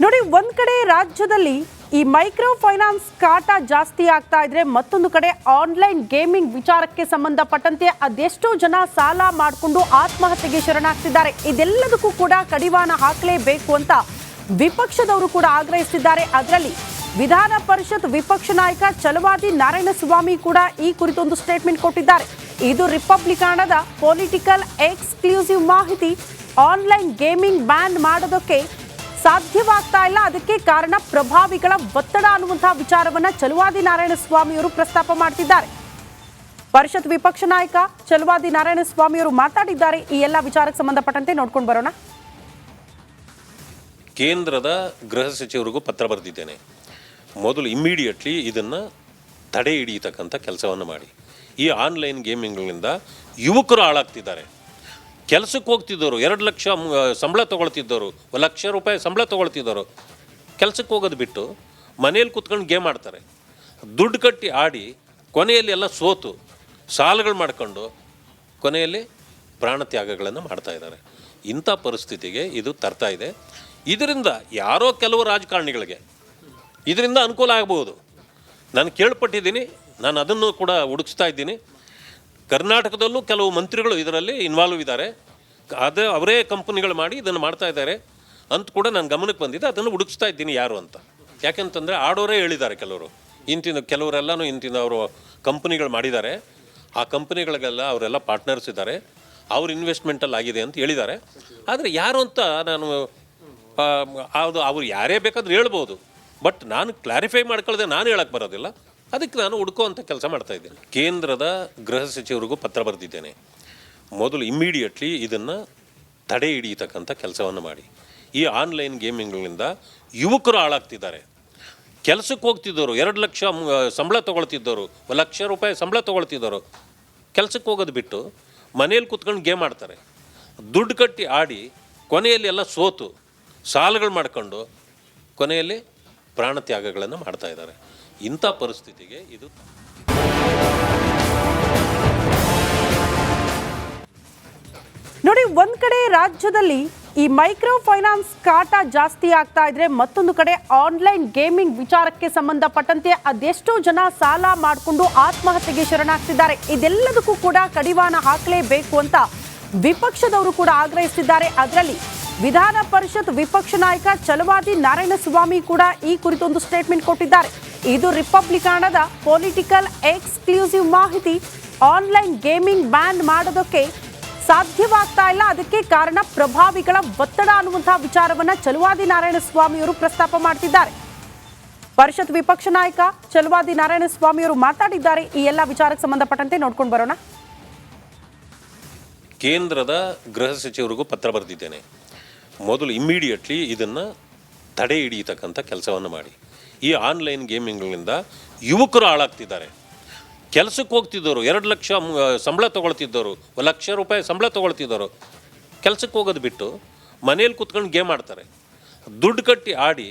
ನೋಡಿ, ಒಂದ್ ಕಡೆ ರಾಜ್ಯದಲ್ಲಿ ಈ ಮೈಕ್ರೋ ಫೈನಾನ್ಸ್ ಕಾಟ ಜಾಸ್ತಿ ಆಗ್ತಾ ಇದ್ರೆ, ಮತ್ತೊಂದು ಕಡೆ ಆನ್ಲೈನ್ ಗೇಮಿಂಗ್ ವಿಚಾರಕ್ಕೆ ಸಂಬಂಧಪಟ್ಟಂತೆ ಅದೆಷ್ಟೋ ಜನ ಸಾಲ ಮಾಡಿಕೊಂಡು ಆತ್ಮಹತ್ಯೆಗೆ ಶರಣಾಗ್ತಿದ್ದಾರೆ. ಇದೆಲ್ಲದಕ್ಕೂ ಕೂಡ ಕಡಿವಾಣ ಹಾಕಲೇಬೇಕು ಅಂತ ವಿಪಕ್ಷದವರು ಕೂಡ ಆಗ್ರಹಿಸಿದ್ದಾರೆ. ಅದರಲ್ಲಿ ವಿಧಾನ ಪರಿಷತ್ ವಿಪಕ್ಷ ನಾಯಕ ಛಲವಾದಿ ನಾರಾಯಣಸ್ವಾಮಿ ಕೂಡ ಈ ಕುರಿತೊಂದು ಸ್ಟೇಟ್ಮೆಂಟ್ ಕೊಟ್ಟಿದ್ದಾರೆ. ಇದು ರಿಪಬ್ಲಿಕನದ ಪೊಲಿಟಿಕಲ್ ಎಕ್ಸ್ಕ್ಲೂಸಿವ್ ಮಾಹಿತಿ. ಆನ್ಲೈನ್ ಗೇಮಿಂಗ್ ಬ್ಯಾನ್ ಮಾಡೋದಕ್ಕೆ ಸಾಧ್ಯವಾಗ್ತಾ ಇಲ್ಲ, ಅದಕ್ಕೆ ಕಾರಣ ಪ್ರಭಾವಿಗಳ ಒತ್ತಡ ಅನ್ನುವಂತಹ ವಿಚಾರವನ್ನ ಛಲವಾದಿ ನಾರಾಯಣಸ್ವಾಮಿ ಅವರು ಪ್ರಸ್ತಾಪ ಮಾಡ್ತಿದ್ದಾರೆ. ಪರಿಷತ್ ವಿಪಕ್ಷ ನಾಯಕ ಛಲವಾದಿ ನಾರಾಯಣಸ್ವಾಮಿ ಅವರು ಮಾತಾಡಿದ್ದಾರೆ. ಈ ಎಲ್ಲ ವಿಚಾರಕ್ಕೆ ಸಂಬಂಧಪಟ್ಟಂತೆ ನೋಡ್ಕೊಂಡು ಬರೋಣ. ಕೇಂದ್ರದ ಗೃಹ ಸಚಿವರಿಗೂ ಪತ್ರ ಬರೆದಿದ್ದೇನೆ. ಮೊದಲು ಇಮ್ಮಿಡಿಯೇಟ್ಲಿ ಇದನ್ನು ತಡೆ ಹಿಡಿಯತಕ್ಕಂಥ ಕೆಲಸವನ್ನು ಮಾಡಿ. ಈ ಆನ್ಲೈನ್ ಗೇಮಿಂಗ್ಗಳಿಂದ ಯುವಕರು ಹಾಳಾಗ್ತಿದ್ದಾರೆ. ಕೆಲಸಕ್ಕೆ ಹೋಗ್ತಿದ್ದವರು 2 ಲಕ್ಷ ಸಂಬಳ ತೊಗೊಳ್ತಿದ್ದವರು, 1 ಲಕ್ಷ ರೂಪಾಯಿ ಸಂಬಳ ತೊಗೊಳ್ತಿದ್ದವರು ಕೆಲಸಕ್ಕೆ ಹೋಗೋದು ಬಿಟ್ಟು ಮನೇಲಿ ಕೂತ್ಕೊಂಡು ಗೇಮ್ ಆಡ್ತಾರೆ. ದುಡ್ಡು ಕಟ್ಟಿ ಆಡಿ ಕೊನೆಯಲ್ಲಿ ಎಲ್ಲ ಸೋತು ಸಾಲಗಳು ಮಾಡ್ಕೊಂಡು ಕೊನೆಯಲ್ಲಿ ಪ್ರಾಣ ತ್ಯಾಗಗಳನ್ನು ಮಾಡ್ತಾ ಇದ್ದಾರೆ. ಇಂಥ ಪರಿಸ್ಥಿತಿಗೆ ಇದು ತರ್ತಾ ಇದೆ. ಇದರಿಂದ ಯಾರೋ ಕೆಲವು ರಾಜಕಾರಣಿಗಳಿಗೆ ಇದರಿಂದ ಅನುಕೂಲ ಆಗ್ಬೋದು. ನಾನು ಕೇಳ್ಪಟ್ಟಿದ್ದೀನಿ, ನಾನು ಅದನ್ನು ಕೂಡ ಹುಡುಕಿಸ್ತಾ ಇದ್ದೀನಿ. ಕರ್ನಾಟಕದಲ್ಲೂ ಕೆಲವು ಮಂತ್ರಿಗಳು ಇದರಲ್ಲಿ ಇನ್ವಾಲ್ವ್ ಇದ್ದಾರೆ. ಅವರೇ ಕಂಪನಿಗಳು ಮಾಡಿ ಇದನ್ನು ಮಾಡ್ತಾ ಇದ್ದಾರೆ ಅಂತ ಕೂಡ ನಾನು ಗಮನಕ್ಕೆ ಬಂದಿದೆ. ಅದನ್ನು ಹುಡುಕಿಸ್ತಾ ಇದ್ದೀನಿ ಯಾರು ಅಂತ. ಯಾಕೆಂತಂದರೆ ಆಡೋರೇ ಹೇಳಿದ್ದಾರೆ ಕೆಲವರು, ಕೆಲವರೆಲ್ಲನೂ ಅವರು ಕಂಪನಿಗಳು ಮಾಡಿದ್ದಾರೆ. ಆ ಕಂಪನಿಗಳಿಗೆಲ್ಲ ಅವರೆಲ್ಲ ಪಾರ್ಟ್ನರ್ಸ್ ಇದ್ದಾರೆ, ಅವ್ರ ಇನ್ವೆಸ್ಟ್ಮೆಂಟಲ್ಲಿ ಆಗಿದೆ ಅಂತ ಹೇಳಿದ್ದಾರೆ. ಆದರೆ ಯಾರು ಅಂತ ನಾನು ಅವ್ರು ಯಾರೇ ಬೇಕಾದರೂ ಹೇಳ್ಬೋದು, ಬಟ್ ನಾನು ಕ್ಲಾರಿಫೈ ಮಾಡ್ಕೊಳ್ಳದೆ ನಾನು ಹೇಳಕ್ಕೆ ಬರೋದಿಲ್ಲ. ಅದಕ್ಕೆ ನಾನು ಹುಡುಕುವಂಥ ಕೆಲಸ ಮಾಡ್ತಾಯಿದ್ದೇನೆ. ಕೇಂದ್ರದ ಗೃಹ ಸಚಿವರಿಗೂ ಪತ್ರ ಬರೆದಿದ್ದೇನೆ. ಮೊದಲು ಇಮ್ಮಿಡಿಯೇಟ್ಲಿ ಇದನ್ನು ತಡೆ ಹಿಡಿಯತಕ್ಕಂಥ ಕೆಲಸವನ್ನು ಮಾಡಿ. ಈ ಆನ್ಲೈನ್ ಗೇಮಿಂಗ್ಗಳಿಂದ ಯುವಕರು ಹಾಳಾಗ್ತಿದ್ದಾರೆ. ಕೆಲಸಕ್ಕೆ ಹೋಗ್ತಿದ್ದವರು 2 ಲಕ್ಷ ಸಂಬಳ ತೊಗೊಳ್ತಿದ್ದವರು, 1 ಲಕ್ಷ ರೂಪಾಯಿ ಸಂಬಳ ತೊಗೊಳ್ತಿದ್ದವರು ಕೆಲಸಕ್ಕೆ ಹೋಗೋದು ಬಿಟ್ಟು ಮನೇಲಿ ಕೂತ್ಕೊಂಡು ಗೇಮ್ ಆಡ್ತಾರೆ. ದುಡ್ಡು ಕಟ್ಟಿ ಆಡಿ ಕೊನೆಯಲ್ಲಿ ಎಲ್ಲ ಸೋತು ಸಾಲಗಳು ಮಾಡ್ಕೊಂಡು ಕೊನೆಯಲ್ಲಿ ಪ್ರಾಣ ತ್ಯಾಗಗಳನ್ನು ಮಾಡ್ತಾ ಇದ್ದಾರೆ. ಇಂಥ ಪರಿಸ್ಥಿತಿಗೆ ಇದು ನೋಡಿ, ಒಂದ್ ಕಡೆ ರಾಜ್ಯದಲ್ಲಿ ಈ ಮೈಕ್ರೋ ಫೈನಾನ್ಸ್ ಕಾಟ ಜಾಸ್ತಿ ಆಗ್ತಾ ಇದ್ರೆ, ಮತ್ತೊಂದು ಕಡೆ ಆನ್ಲೈನ್ ಗೇಮಿಂಗ್ ವಿಚಾರಕ್ಕೆ ಸಂಬಂಧಪಟ್ಟಂತೆ ಅದೆಷ್ಟೋ ಜನ ಸಾಲ ಮಾಡಿಕೊಂಡು ಆತ್ಮಹತ್ಯೆಗೆ ಶರಣಾಗ್ತಿದ್ದಾರೆ. ಇದೆಲ್ಲದಕ್ಕೂ ಕೂಡ ಕಡಿವಾಣ ಹಾಕಲೇಬೇಕು ಅಂತ ವಿಪಕ್ಷದವರು ಕೂಡ ಆಗ್ರಹಿಸಿದ್ದಾರೆ. ಅದರಲ್ಲಿ ವಿಧಾನ ಪರಿಷತ್ ವಿಪಕ್ಷ ನಾಯಕ ಛಲವಾದಿ ನಾರಾಯಣಸ್ವಾಮಿ ಕೂಡ ಈ ಕುರಿತೊಂದು ಸ್ಟೇಟ್ಮೆಂಟ್ ಕೊಟ್ಟಿದ್ದಾರೆ. ಇದು ರಿಪಬ್ಲಿಕನದ ಪೊಲಿಟಿಕಲ್ ಎಕ್ಸ್ಕ್ಲೂಸಿವ್ ಮಾಹಿತಿ. ಆನ್ಲೈನ್ ಗೇಮಿಂಗ್ ಬ್ಯಾನ್ ಮಾಡೋದಕ್ಕೆ ಸಾಧ್ಯವಾಗ್ತಾ ಇಲ್ಲ, ಅದಕ್ಕೆ ಕಾರಣ ಪ್ರಭಾವಿಗಳ ಒತ್ತಡ ಅನ್ನುವಂತಹ ವಿಚಾರವನ್ನ ಛಲವಾದಿ ನಾರಾಯಣಸ್ವಾಮಿ ಅವರು ಪ್ರಸ್ತಾಪ ಮಾಡ್ತಿದ್ದಾರೆ. ಪರಿಷತ್ ವಿಪಕ್ಷ ನಾಯಕ ಛಲವಾದಿ ನಾರಾಯಣಸ್ವಾಮಿ ಅವರು ಮಾತಾಡಿದ್ದಾರೆ. ಈ ಎಲ್ಲ ವಿಚಾರಕ್ಕೆ ಸಂಬಂಧಪಟ್ಟಂತೆ ನೋಡ್ಕೊಂಡು ಬರೋಣ. ಕೇಂದ್ರದ ಗೃಹ ಸಚಿವರಿಗೂ ಪತ್ರ ಬರೆದಿದ್ದೇನೆ. ಮೊದಲು ಇಮ್ಮಿಡಿಯೇಟ್ಲಿ ಇದನ್ನು ತಡೆ ಹಿಡಿಯತಕ್ಕಂಥ ಕೆಲಸವನ್ನು ಮಾಡಿ. ಈ ಆನ್ಲೈನ್ ಗೇಮಿಂಗ್ಗಳಿಂದ ಯುವಕರು ಹಾಳಾಗ್ತಿದ್ದಾರೆ. ಕೆಲಸಕ್ಕೆ ಹೋಗ್ತಿದ್ದವರು 2 ಲಕ್ಷ ಸಂಬಳ ತೊಗೊಳ್ತಿದ್ದವರು, 1 ಲಕ್ಷ ರೂಪಾಯಿ ಸಂಬಳ ತೊಗೊಳ್ತಿದ್ದವರು ಕೆಲಸಕ್ಕೆ ಹೋಗೋದು ಬಿಟ್ಟು ಮನೇಲಿ ಕೂತ್ಕೊಂಡು ಗೇಮ್ ಆಡ್ತಾರೆ. ದುಡ್ಡು ಕಟ್ಟಿ ಆಡಿ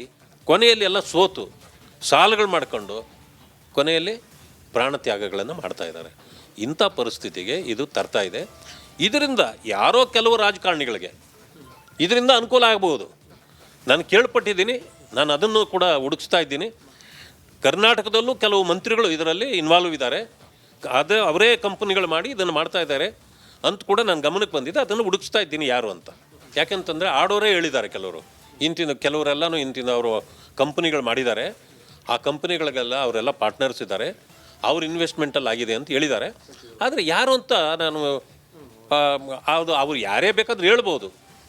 ಕೊನೆಯಲ್ಲಿ ಎಲ್ಲ ಸೋತು ಸಾಲಗಳು ಮಾಡ್ಕೊಂಡು ಕೊನೆಯಲ್ಲಿ ಪ್ರಾಣ ತ್ಯಾಗಗಳನ್ನು ಮಾಡ್ತಾ ಇದ್ದಾರೆ. ಇಂಥ ಪರಿಸ್ಥಿತಿಗೆ ಇದು ತರ್ತಾ ಇದೆ. ಇದರಿಂದ ಯಾರೋ ಕೆಲವು ರಾಜಕಾರಣಿಗಳಿಗೆ ಇದರಿಂದ ಅನುಕೂಲ ಆಗ್ಬೋದು. ನಾನು ಕೇಳ್ಪಟ್ಟಿದ್ದೀನಿ, ನಾನು ಅದನ್ನು ಕೂಡ ಹುಡುಕಿಸ್ತಾ ಇದ್ದೀನಿ. ಕರ್ನಾಟಕದಲ್ಲೂ ಕೆಲವು ಮಂತ್ರಿಗಳು ಇದರಲ್ಲಿ ಇನ್ವಾಲ್ವ್ ಇದ್ದಾರೆ. ಅವರೇ ಕಂಪನಿಗಳು ಮಾಡಿ ಇದನ್ನು ಮಾಡ್ತಾ ಇದ್ದಾರೆ ಅಂತ ಕೂಡ ನಾನು ಗಮನಕ್ಕೆ ಬಂದಿದೆ. ಅದನ್ನು ಹುಡುಕಿಸ್ತಾ ಇದ್ದೀನಿ ಯಾರು ಅಂತ. ಯಾಕೆಂತಂದರೆ ಆಡೋರೇ ಹೇಳಿದ್ದಾರೆ ಕೆಲವರು, ಕೆಲವರೆಲ್ಲನೂ ಅವರು ಕಂಪನಿಗಳು ಮಾಡಿದ್ದಾರೆ. ಆ ಕಂಪನಿಗಳಿಗೆಲ್ಲ ಅವರೆಲ್ಲ ಪಾರ್ಟ್ನರ್ಸ್ ಇದ್ದಾರೆ, ಅವ್ರ ಇನ್ವೆಸ್ಟ್ಮೆಂಟಲ್ಲಿ ಆಗಿದೆ ಅಂತ ಹೇಳಿದ್ದಾರೆ. ಆದರೆ ಯಾರು ಅಂತ ನಾನು ಅವ್ರು ಯಾರೇ ಬೇಕಾದರೂ ಹೇಳ್ಬೋದು,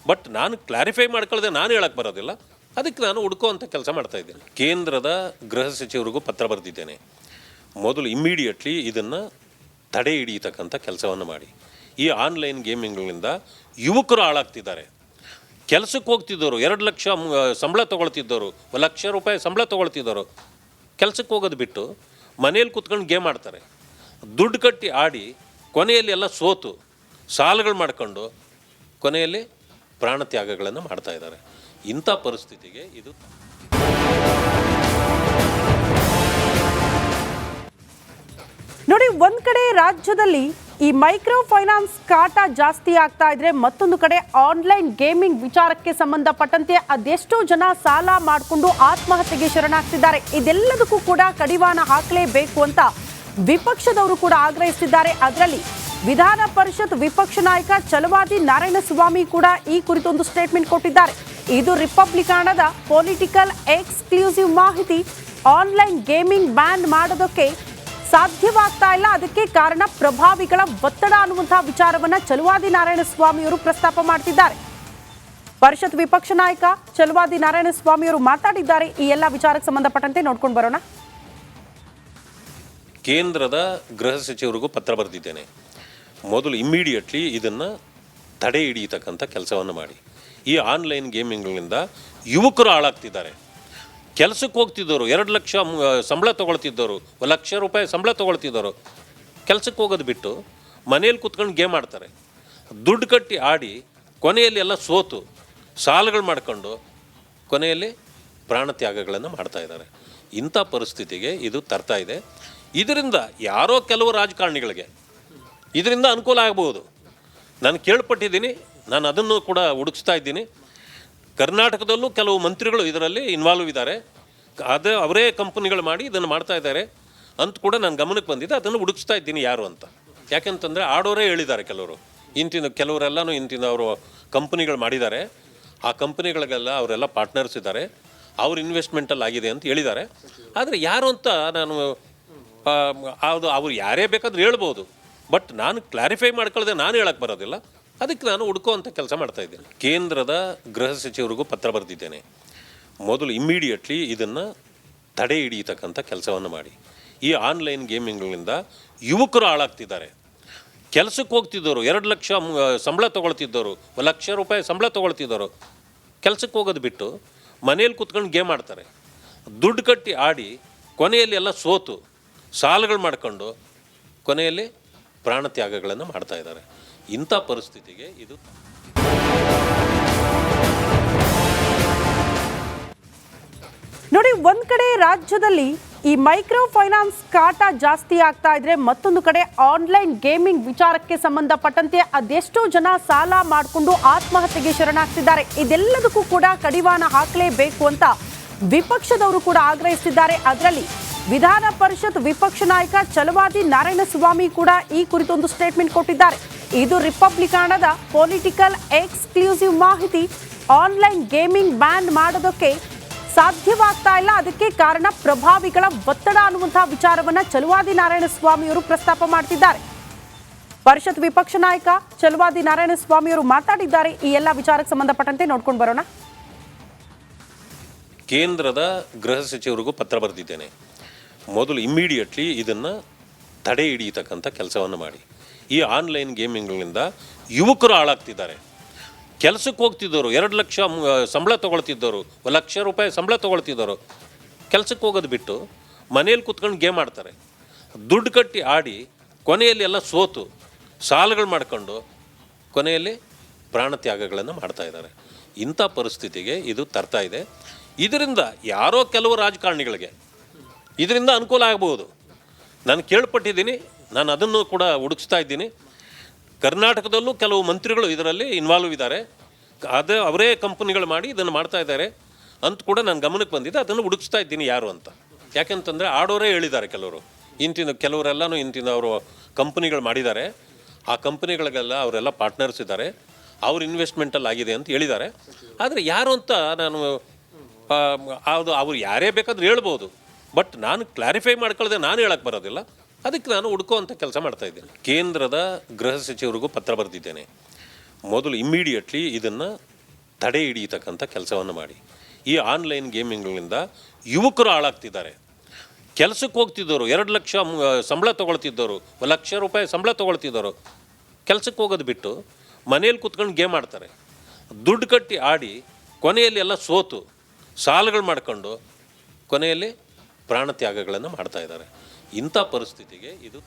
ಬಟ್ ನಾನು ಕ್ಲಾರಿಫೈ ಮಾಡ್ಕೊಳ್ಳದೆ ನಾನು ಹೇಳಕ್ಕೆ ಬರೋದಿಲ್ಲ. ಅದಕ್ಕೆ ನಾನು ಹುಡುಕುವಂಥ ಕೆಲಸ ಮಾಡ್ತಾಯಿದ್ದೇನೆ. ಕೇಂದ್ರದ ಗೃಹ ಸಚಿವರಿಗೂ ಪತ್ರ ಬರೆದಿದ್ದೇನೆ. ಮೊದಲು ಇಮ್ಮಿಡಿಯೇಟ್ಲಿ ಇದನ್ನು ತಡೆ ಹಿಡಿಯತಕ್ಕಂಥ ಕೆಲಸವನ್ನು ಮಾಡಿ. ಈ ಆನ್ಲೈನ್ ಗೇಮಿಂಗ್ಗಳಿಂದ ಯುವಕರು ಹಾಳಾಗ್ತಿದ್ದಾರೆ. ಕೆಲಸಕ್ಕೆ ಹೋಗ್ತಿದ್ದವರು 2 ಲಕ್ಷ ಸಂಬಳ ತೊಗೊಳ್ತಿದ್ದವರು, 1 ಲಕ್ಷ ರೂಪಾಯಿ ಸಂಬಳ ತೊಗೊಳ್ತಿದ್ದವರು ಕೆಲಸಕ್ಕೆ ಹೋಗೋದು ಬಿಟ್ಟು ಮನೇಲಿ ಕೂತ್ಕೊಂಡು ಗೇಮ್ ಆಡ್ತಾರೆ. ದುಡ್ಡು ಕಟ್ಟಿ ಆಡಿ ಕೊನೆಯಲ್ಲಿ ಎಲ್ಲ ಸೋತು ಸಾಲಗಳು ಮಾಡ್ಕೊಂಡು ಕೊನೆಯಲ್ಲಿ ಪ್ರಾಣ ತ್ಯಾಗಗಳನ್ನು ಮಾಡ್ತಾ ಇದ್ದಾರೆ. ಇಂಥ ಪರಿಸ್ಥಿತಿಗೆ ಇದು ನೋಡಿ, ಒಂದ್ ಕಡೆ ರಾಜ್ಯದಲ್ಲಿ ಈ ಮೈಕ್ರೋ ಫೈನಾನ್ಸ್ ಕಾಟ ಜಾಸ್ತಿ ಆಗ್ತಾ ಇದ್ರೆ ಮತ್ತೊಂದು ಕಡೆ ಆನ್ಲೈನ್ ಗೇಮಿಂಗ್ ವಿಚಾರಕ್ಕೆ ಸಂಬಂಧಪಟ್ಟಂತೆ ಅದೆಷ್ಟೋ ಜನ ಸಾಲ ಮಾಡಿಕೊಂಡು ಆತ್ಮಹತ್ಯೆಗೆ ಶರಣಾಗ್ತಿದ್ದಾರೆ. ಇದೆಲ್ಲದಕ್ಕೂ ಕೂಡ ಕಡಿವಾಣ ಹಾಕಲೇಬೇಕು ಅಂತ ವಿಪಕ್ಷದವರು ಕೂಡ ಆಗ್ರಹಿಸಿದ್ದಾರೆ. ಅದರಲ್ಲಿ ವಿಧಾನ ಪರಿಷತ್ ವಿಪಕ್ಷ ನಾಯಕ ಛಲವಾದಿ ನಾರಾಯಣಸ್ವಾಮಿ ಕೂಡ ಈ ಕುರಿತೊಂದು ಸ್ಟೇಟ್ಮೆಂಟ್ ಕೊಟ್ಟಿದ್ದಾರೆ. ಇದು ರಿಪಬ್ಲಿಕನದ ಪೊಲಿಟಿಕಲ್ ಎಕ್ಸ್ಕ್ಲೂಸಿವ್ ಮಾಹಿತಿ. ಆನ್ಲೈನ್ ಗೇಮಿಂಗ್ ಬ್ಯಾನ್ ಮಾಡೋದಕ್ಕೆ ಸಾಧ್ಯವಾಗ್ತಾ ಇಲ್ಲ, ಅದಕ್ಕೆ ಕಾರಣ ಪ್ರಭಾವಿಗಳ ಒತ್ತಡ ಅನ್ನುವಂತಹ ವಿಚಾರವನ್ನ ಛಲವಾದಿ ನಾರಾಯಣಸ್ವಾಮಿ ಅವರು ಪ್ರಸ್ತಾಪ ಮಾಡ್ತಿದ್ದಾರೆ. ಪರಿಷತ್ ವಿಪಕ್ಷ ನಾಯಕ ಛಲವಾದಿ ನಾರಾಯಣಸ್ವಾಮಿ ಅವರು ಮಾತಾಡಿದ್ದಾರೆ. ಈ ಎಲ್ಲ ವಿಚಾರಕ್ಕೆ ಸಂಬಂಧಪಟ್ಟಂತೆ ನೋಡ್ಕೊಂಡು ಬರೋಣ. ಕೇಂದ್ರದ ಗೃಹ ಸಚಿವರಿಗೂ ಪತ್ರ ಬರೆದಿದ್ದೇನೆ. ಮೊದಲು ಇಮ್ಮಿಡಿಯೇಟ್ಲಿ ಇದನ್ನು ತಡೆ ಹಿಡಿಯತಕ್ಕಂಥ ಕೆಲಸವನ್ನು ಮಾಡಿ. ಈ ಆನ್ಲೈನ್ ಗೇಮಿಂಗ್ಗಳಿಂದ ಯುವಕರು ಹಾಳಾಗ್ತಿದ್ದಾರೆ. ಕೆಲಸಕ್ಕೆ ಹೋಗ್ತಿದ್ದವರು 2 ಲಕ್ಷ ಸಂಬಳ ತೊಗೊಳ್ತಿದ್ದವರು, 1 ಲಕ್ಷ ರೂಪಾಯಿ ಸಂಬಳ ತೊಗೊಳ್ತಿದ್ದವರು ಕೆಲಸಕ್ಕೆ ಹೋಗೋದು ಬಿಟ್ಟು ಮನೇಲಿ ಕೂತ್ಕೊಂಡು ಗೇಮ್ ಆಡ್ತಾರೆ. ದುಡ್ಡು ಕಟ್ಟಿ ಆಡಿ ಕೊನೆಯಲ್ಲಿ ಎಲ್ಲ ಸೋತು ಸಾಲಗಳು ಮಾಡ್ಕೊಂಡು ಕೊನೆಯಲ್ಲಿ ಪ್ರಾಣ ತ್ಯಾಗಗಳನ್ನು ಮಾಡ್ತಾ ಇದ್ದಾರೆ. ಇಂಥ ಪರಿಸ್ಥಿತಿಗೆ ಇದು ತರ್ತಾ ಇದೆ. ಇದರಿಂದ ಯಾರೋ ಕೆಲವು ರಾಜಕಾರಣಿಗಳಿಗೆ ಇದರಿಂದ ಅನುಕೂಲ ಆಗ್ಬೋದು. ನಾನು ಕೇಳ್ಪಟ್ಟಿದ್ದೀನಿ, ನಾನು ಅದನ್ನು ಕೂಡ ಹುಡುಕಿಸ್ತಾ ಇದ್ದೀನಿ. ಕರ್ನಾಟಕದಲ್ಲೂ ಕೆಲವು ಮಂತ್ರಿಗಳು ಇದರಲ್ಲಿ ಇನ್ವಾಲ್ವ್ ಇದ್ದಾರೆ. ಅವರೇ ಕಂಪನಿಗಳು ಮಾಡಿ ಇದನ್ನು ಮಾಡ್ತಾ ಇದ್ದಾರೆ ಅಂತ ಕೂಡ ನನ್ನ ಗಮನಕ್ಕೆ ಬಂದಿದೆ. ಅದನ್ನು ಹುಡುಕಿಸ್ತಾ ಇದ್ದೀನಿ ಯಾರು ಅಂತ. ಯಾಕೆಂತಂದರೆ ಆಡೋರೇ ಹೇಳಿದ್ದಾರೆ ಕೆಲವರು, ಕೆಲವರೆಲ್ಲನೂ ಅವರು ಕಂಪ್ನಿಗಳು ಮಾಡಿದ್ದಾರೆ. ಆ ಕಂಪ್ನಿಗಳಿಗೆಲ್ಲ ಅವರೆಲ್ಲ ಪಾರ್ಟ್ನರ್ಸ್ ಇದ್ದಾರೆ, ಅವ್ರ ಇನ್ವೆಸ್ಟ್ಮೆಂಟಲ್ಲಿ ಆಗಿದೆ ಅಂತ ಹೇಳಿದ್ದಾರೆ. ಆದರೆ ಯಾರು ಅಂತ ನಾನು ಅವ್ರು ಯಾರೇ ಬೇಕಾದರೂ ಹೇಳ್ಬೋದು, ಬಟ್ ನಾನು ಕ್ಲಾರಿಫೈ ಮಾಡ್ಕೊಳ್ಳದೆ ನಾನು ಹೇಳಕ್ಕೆ ಬರೋದಿಲ್ಲ. ಅದಕ್ಕೆ ನಾನು ಹುಡುಕುವಂಥ ಕೆಲಸ ಮಾಡ್ತಾ ಇದ್ದೇನೆ. ಕೇಂದ್ರದ ಗೃಹ ಸಚಿವರಿಗೂ ಪತ್ರ ಬರೆದಿದ್ದೇನೆ. ಮೊದಲು ಇಮ್ಮಿಡಿಯೇಟ್ಲಿ ಇದನ್ನು ತಡೆ ಹಿಡಿಯತಕ್ಕಂಥ ಕೆಲಸವನ್ನು ಮಾಡಿ. ಈ ಆನ್ಲೈನ್ ಗೇಮಿಂಗ್ಗಳಿಂದ ಯುವಕರು ಹಾಳಾಗ್ತಿದ್ದಾರೆ. ಕೆಲಸಕ್ಕೆ ಹೋಗ್ತಿದ್ದವರು 2 ಲಕ್ಷ ಸಂಬಳ ತೊಗೊಳ್ತಿದ್ದವರು, 1 ಲಕ್ಷ ರೂಪಾಯಿ ಸಂಬಳ ತೊಗೊಳ್ತಿದ್ದವರು ಕೆಲಸಕ್ಕೆ ಹೋಗೋದು ಬಿಟ್ಟು ಮನೇಲಿ ಕೂತ್ಕೊಂಡು ಗೇಮ್ ಆಡ್ತಾರೆ. ದುಡ್ಡು ಕಟ್ಟಿ ಆಡಿ ಕೊನೆಯಲ್ಲಿ ಎಲ್ಲ ಸೋತು ಸಾಲಗಳು ಮಾಡ್ಕೊಂಡು ಕೊನೆಯಲ್ಲಿ ಪ್ರಾಣ ತ್ಯಾಗಗಳನ್ನು ಮಾಡ್ತಾ ಇದ್ದಾರೆ. ಇಂಥ ಪರಿಸ್ಥಿತಿಗೆ ಇದು ನೋಡಿ, ಒಂದ್ ಕಡೆ ರಾಜ್ಯದಲ್ಲಿ ಈ ಮೈಕ್ರೋ ಫೈನಾನ್ಸ್ ಕಾಟ ಜಾಸ್ತಿ ಆಗ್ತಾ ಇದ್ರೆ ಮತ್ತೊಂದು ಕಡೆ ಆನ್ಲೈನ್ ಗೇಮಿಂಗ್ ವಿಚಾರಕ್ಕೆ ಸಂಬಂಧಪಟ್ಟಂತೆ ಅದೆಷ್ಟೋ ಜನ ಸಾಲ ಮಾಡಿಕೊಂಡು ಆತ್ಮಹತ್ಯೆಗೆ ಶರಣಾಗ್ತಿದ್ದಾರೆ. ಇದೆಲ್ಲದಕ್ಕೂ ಕೂಡ ಕಡಿವಾಣ ಹಾಕಲೇಬೇಕು ಅಂತ ವಿಪಕ್ಷದವರು ಕೂಡ ಆಗ್ರಹಿಸಿದ್ದಾರೆ. ಅದರಲ್ಲಿ ವಿಧಾನ ಪರಿಷತ್ ವಿಪಕ್ಷ ನಾಯಕ ಛಲವಾದಿ ನಾರಾಯಣಸ್ವಾಮಿ ಕೂಡ ಈ ಕುರಿತೊಂದು ಸ್ಟೇಟ್ಮೆಂಟ್ ಕೊಟ್ಟಿದ್ದಾರೆ. ಇದು ರಿಪಬ್ಲಿಕನದ ಪೊಲಿಟಿಕಲ್ ಎಕ್ಸ್ಕ್ಲೂಸಿವ್ ಮಾಹಿತಿ. ಆನ್ಲೈನ್ ಗೇಮಿಂಗ್ ಬ್ಯಾನ್ ಮಾಡೋದಕ್ಕೆ ಸಾಧ್ಯವಾಗ್ತಾ ಇಲ್ಲ, ಅದಕ್ಕೆ ಕಾರಣ ಪ್ರಭಾವಿಗಳ ಒತ್ತಡ ಅನ್ನುವಂತಹ ವಿಚಾರವನ್ನ ಛಲವಾದಿ ನಾರಾಯಣಸ್ವಾಮಿ ಅವರು ಪ್ರಸ್ತಾಪ ಮಾಡ್ತಿದ್ದಾರೆ. ಪರಿಷತ್ ವಿಪಕ್ಷ ನಾಯಕ ಛಲವಾದಿ ನಾರಾಯಣಸ್ವಾಮಿ ಅವರು ಮಾತಾಡಿದ್ದಾರೆ. ಈ ಎಲ್ಲ ವಿಚಾರಕ್ಕೆ ಸಂಬಂಧಪಟ್ಟಂತೆ ನೋಡ್ಕೊಂಡು ಬರೋಣ. ಕೇಂದ್ರದ ಗೃಹ ಸಚಿವರಿಗೂ ಪತ್ರ ಬರೆದಿದ್ದೇನೆ. ಮೊದಲು ಇಮ್ಮಿಡಿಯೇಟ್ಲಿ ಇದನ್ನು ತಡೆ ಹಿಡಿಯತಕ್ಕಂಥ ಕೆಲಸವನ್ನು ಮಾಡಿ. ಈ ಆನ್ಲೈನ್ ಗೇಮಿಂಗ್ಗಳಿಂದ ಯುವಕರು ಹಾಳಾಗ್ತಿದ್ದಾರೆ. ಕೆಲಸಕ್ಕೆ ಹೋಗ್ತಿದ್ದವರು 2 ಲಕ್ಷ ಸಂಬಳ ತೊಗೊಳ್ತಿದ್ದವರು, 1 ಲಕ್ಷ ರೂಪಾಯಿ ಸಂಬಳ ತೊಗೊಳ್ತಿದ್ದವರು ಕೆಲಸಕ್ಕೆ ಹೋಗೋದು ಬಿಟ್ಟು ಮನೇಲಿ ಕೂತ್ಕೊಂಡು ಗೇಮ್ ಆಡ್ತಾರೆ. ದುಡ್ಡು ಕಟ್ಟಿ ಆಡಿ ಕೊನೆಯಲ್ಲಿ ಎಲ್ಲ ಸೋತು ಸಾಲಗಳು ಮಾಡ್ಕೊಂಡು ಕೊನೆಯಲ್ಲಿ ಪ್ರಾಣ ತ್ಯಾಗಗಳನ್ನು ಮಾಡ್ತಾ ಇದ್ದಾರೆ. ಇಂಥ ಪರಿಸ್ಥಿತಿಗೆ ಇದು ತರ್ತಾ ಇದೆ. ಇದರಿಂದ ಯಾರೋ ಕೆಲವು ರಾಜಕಾರಣಿಗಳಿಗೆ ಇದರಿಂದ ಅನುಕೂಲ ಆಗ್ಬೋದು. ನಾನು ಕೇಳ್ಪಟ್ಟಿದ್ದೀನಿ, ನಾನು ಅದನ್ನು ಕೂಡ ಹುಡುಕಿಸ್ತಾ ಇದ್ದೀನಿ. ಕರ್ನಾಟಕದಲ್ಲೂ ಕೆಲವು ಮಂತ್ರಿಗಳು ಇದರಲ್ಲಿ ಇನ್ವಾಲ್ವ್ ಇದ್ದಾರೆ. ಅವರೇ ಕಂಪ್ನಿಗಳು ಮಾಡಿ ಇದನ್ನು ಮಾಡ್ತಾ ಇದ್ದಾರೆ ಅಂತ ಕೂಡ ನನ್ನ ಗಮನಕ್ಕೆ ಬಂದಿದೆ. ಅದನ್ನು ಹುಡುಕಿಸ್ತಾ ಇದ್ದೀನಿ ಯಾರು ಅಂತ. ಯಾಕೆಂತಂದರೆ ಆಡೋರೇ ಹೇಳಿದ್ದಾರೆ ಕೆಲವರು, ಕೆಲವರೆಲ್ಲನೂ ಅವರು ಕಂಪ್ನಿಗಳು ಮಾಡಿದ್ದಾರೆ. ಆ ಕಂಪ್ನಿಗಳಿಗೆಲ್ಲ ಅವರೆಲ್ಲ ಪಾರ್ಟ್ನರ್ಸ್ ಇದ್ದಾರೆ, ಅವ್ರ ಇನ್ವೆಸ್ಟ್ಮೆಂಟಲ್ಲಿ ಆಗಿದೆ ಅಂತ ಹೇಳಿದ್ದಾರೆ. ಆದರೆ ಯಾರು ಅಂತ ನಾನು ಅವ್ರು ಯಾರೇ ಬೇಕಾದರೂ ಹೇಳ್ಬೋದು, ಬಟ್ ನಾನು ಕ್ಲಾರಿಫೈ ಮಾಡ್ಕೊಳ್ಳದೆ ನಾನು ಹೇಳಕ್ಕೆ ಬರೋದಿಲ್ಲ. ಅದಕ್ಕೆ ನಾನು ಹುಡುಕುವಂಥ ಕೆಲಸ ಮಾಡ್ತಾ ಇದ್ದೇನೆ. ಕೇಂದ್ರದ ಗೃಹ ಸಚಿವರಿಗೂ ಪತ್ರ ಬರೆದಿದ್ದೇನೆ. ಮೊದಲು ಇಮ್ಮಿಡಿಯೇಟ್ಲಿ ಇದನ್ನು ತಡೆ ಹಿಡಿಯತಕ್ಕಂಥ ಕೆಲಸವನ್ನು ಮಾಡಿ. ಈ ಆನ್ಲೈನ್ ಗೇಮಿಂಗ್ಗಳಿಂದ ಯುವಕರು ಹಾಳಾಗ್ತಿದ್ದಾರೆ. ಕೆಲಸಕ್ಕೆ ಹೋಗ್ತಿದ್ದವರು 2 ಲಕ್ಷ ಸಂಬಳ ತೊಗೊಳ್ತಿದ್ದವರು, 1 ಲಕ್ಷ ರೂಪಾಯಿ ಸಂಬಳ ತೊಗೊಳ್ತಿದ್ದವರು ಕೆಲಸಕ್ಕೆ ಹೋಗೋದು ಬಿಟ್ಟು ಮನೇಲಿ ಕೂತ್ಕೊಂಡು ಗೇಮ್ ಆಡ್ತಾರೆ. ದುಡ್ಡು ಕಟ್ಟಿ ಆಡಿ ಕೊನೆಯಲ್ಲಿ ಎಲ್ಲ ಸೋತು ಸಾಲಗಳು ಮಾಡ್ಕೊಂಡು ಕೊನೆಯಲ್ಲಿ ಪ್ರಾಣ ತ್ಯಾಗಗಳನ್ನು ಮಾಡ್ತಾ ಇದ್ದಾರೆ. ಇಂಥ ಪರಿಸ್ಥಿತಿಗೆ ಇದು